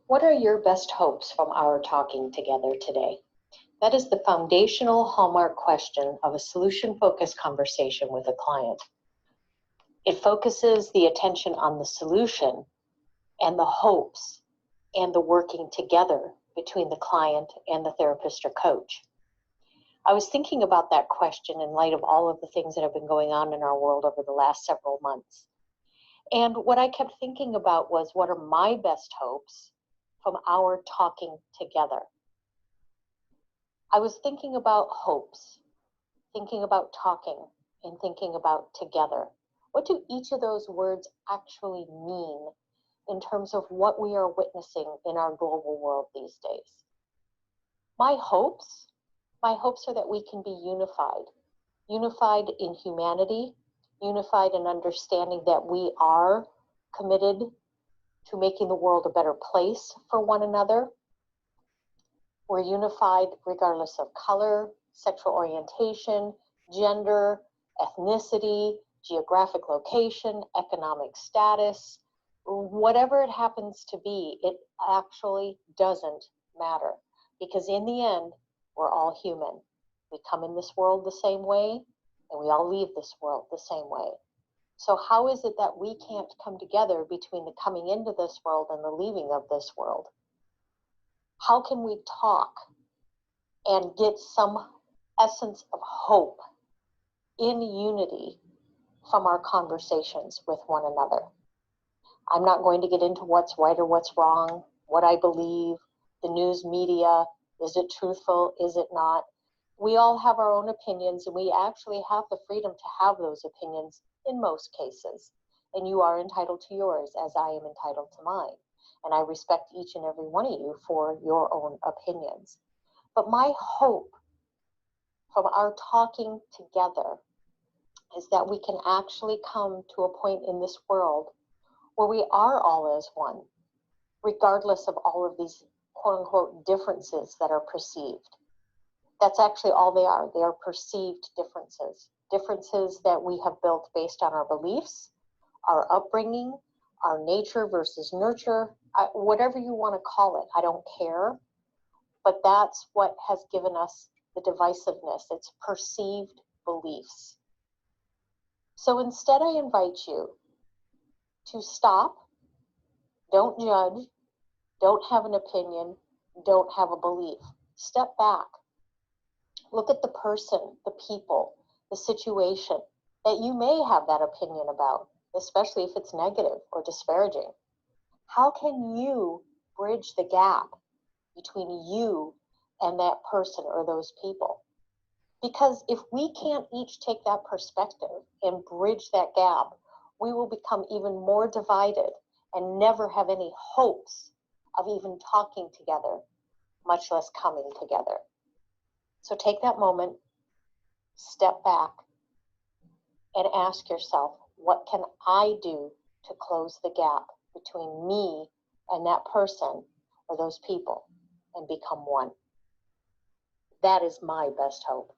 What are your best hopes from our talking together today? That is the foundational hallmark question of a solution-focused conversation with a client. It focuses the attention on the solution and the hopes and the working together between the client and the therapist or coach. I was thinking about that question in light of all of the things that have been going on in our world over the last several months. And what I kept thinking about was, what are my best hopes from our talking together? I was thinking about hopes, thinking about talking, and thinking about together. What do each of those words actually mean in terms of what we are witnessing in our global world these days? My hopes are that we can be unified in humanity, unified in understanding that we are committed to making the world a better place for one another. We're unified regardless of color, sexual orientation, gender, ethnicity, geographic location, economic status, whatever it happens to be, it actually doesn't matter. Because in the end, we're all human. We come in this world the same way, and we all leave this world the same way. So how is it that we can't come together between the coming into this world and the leaving of this world? How can we talk and get some essence of hope in unity from our conversations with one another? I'm not going to get into what's right or what's wrong, what I believe, the news media, is it truthful, is it not? We all have our own opinions, and we actually have the freedom to have those opinions in most cases. And you are entitled to yours, as I am entitled to mine. And I respect each and every one of you for your own opinions. But my hope from our talking together is that we can actually come to a point in this world where we are all as one, regardless of all of these quote-unquote differences that are perceived. That's actually all they are. They are perceived differences. Differences that we have built based on our beliefs, our upbringing, our nature versus nurture, whatever you want to call it, I don't care. But that's what has given us the divisiveness. It's perceived beliefs. So instead, I invite you to stop, don't judge, don't have an opinion, don't have a belief. Step back. Look at the person, the people, the situation that you may have that opinion about, especially if it's negative or disparaging. How can you bridge the gap between you and that person or those people? Because if we can't each take that perspective and bridge that gap, we will become even more divided and never have any hopes of even talking together, much less coming together. So take that moment, step back, and ask yourself, what can I do to close the gap between me and that person or those people and become one? That is my best hope.